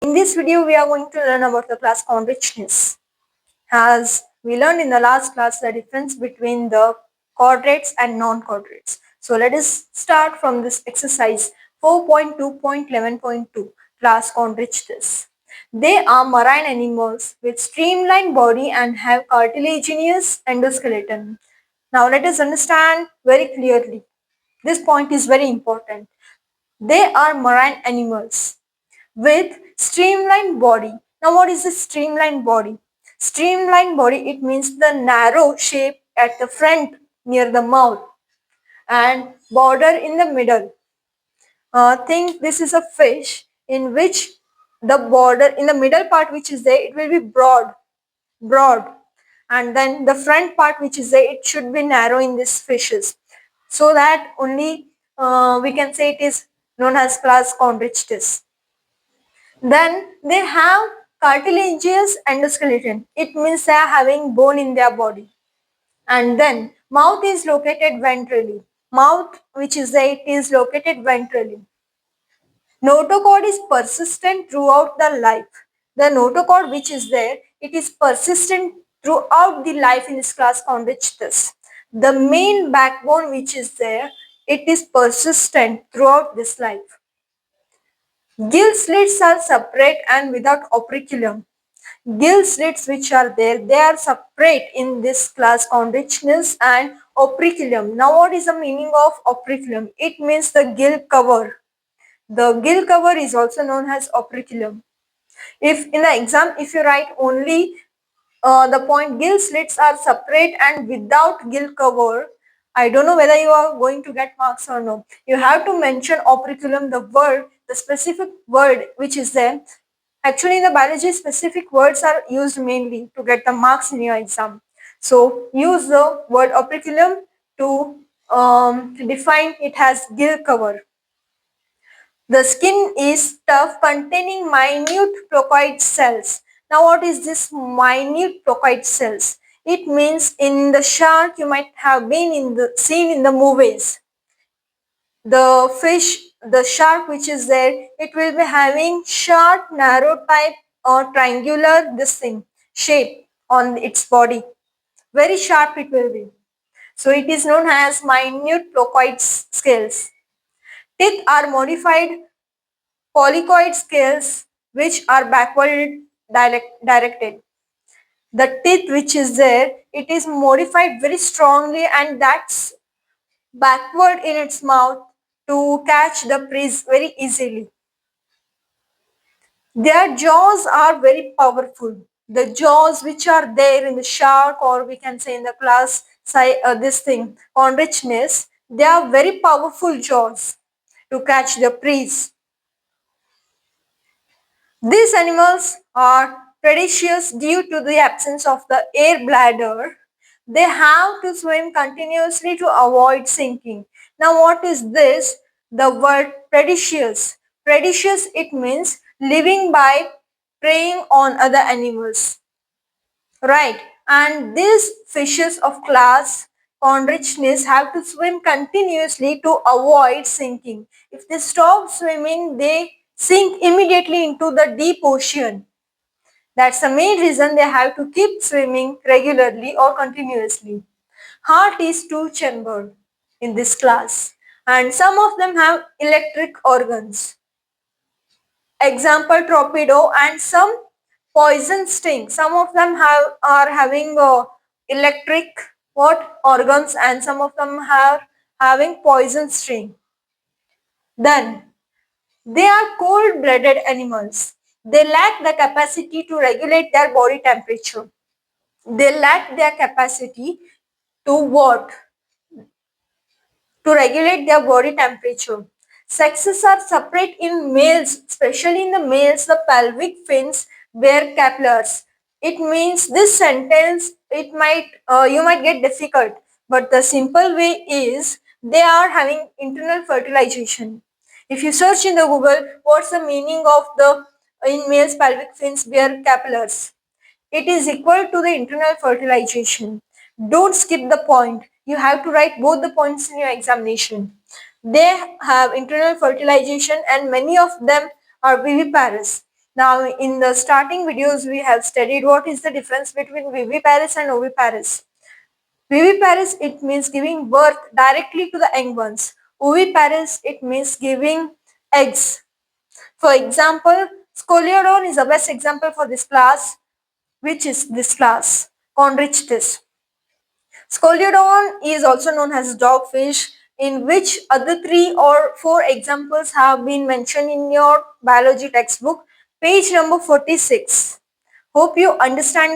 In this video, we are going to learn about the class conrichedness. As we learned in the last class, the difference between the chordates and non-chordates. So let us start from this exercise 4.2.11.2 class conrichedness. They are marine animals with streamlined body and have cartilaginous endoskeleton. Now let us understand very clearly. This point is very important. They are marine animals with streamlined body. Now what is a streamlined body? Streamlined body, it means the narrow shape at the front near the mouth and border in the middle. Think this is a fish in which the border in the middle part which is there, it will be broad, and then the front part which is there, it should be narrow in these fishes, so that only we can say it is known as class chondrichthyes. Then they have cartilaginous endoskeleton. It means they are having bone in their body. And then mouth is located ventrally. Mouth which is there, it is located ventrally. Notochord is persistent throughout the life. The notochord which is there, it is persistent throughout the life in this class chondrichthyes. The main backbone which is there, it is persistent throughout this life. Gill slits are separate and without operculum. Gill slits which are there, they are separate in this class chondrichthyes and operculum. Now what is the meaning of operculum? It means the gill cover. The gill cover is also known as operculum. If in the exam, if you write only the point gill slits are separate and without gill cover, I don't know whether you are going to get marks or no. You have to mention operculum, the word, the specific word which is there. Actually, in the biology, specific words are used mainly to get the marks in your exam. So use the word operculum to define it as gill cover. The skin is tough, containing minute placoid cells. Now what is this minute placoid cells? It means in the shark you might have seen in the movies. The fish, the shark which is there, it will be having sharp, narrow type or triangular shape on its body. Very sharp it will be. So it is known as minute placoid scales. Teeth are modified polycoid scales which are backward directed. The teeth which is there, it is modified very strongly and that's backward in its mouth to catch the prey very easily. Their jaws are very powerful. The jaws which are there in the shark, or we can say in the class chondrichthyes, they are very powerful jaws to catch the prey. These animals are predaceous due to the absence of the air bladder. They have to swim continuously to avoid sinking. Now what is this? The word predaceous. Predaceous, it means living by preying on other animals. Right. And these fishes of class chondrichthyes have to swim continuously to avoid sinking. If they stop swimming, they sink immediately into the deep ocean. That's the main reason they have to keep swimming regularly or continuously. Heart is two-chambered in this class, and some of them have electric organs. Example, torpedo, and some poison sting. Some of them are having electric organs, and some of them are having poison sting. Then they are cold-blooded animals. They lack the capacity to regulate their body temperature. They lack their capacity to what? To regulate their body temperature. Sexes are separate in males, especially in the males, the pelvic fins bear capillaries. It means this sentence, you might get difficult, but the simple way is they are having internal fertilization. If you search in the Google, what's the meaning of the in males pelvic fins bear capillaries? It is equal to the internal fertilization. Don't skip the point. You have to write both the points in your examination. They have internal fertilization and many of them are viviparous. Now, in the starting videos, we have studied what is the difference between viviparous and oviparous. Viviparous, it means giving birth directly to the young ones. Oviparous, it means giving eggs. For example, Scoliodon is the best example for this class, which is this class, Chondrichthyes. Scoliodon is also known as dogfish, in which other 3 or 4 examples have been mentioned in your biology textbook, page number 46. Hope you understand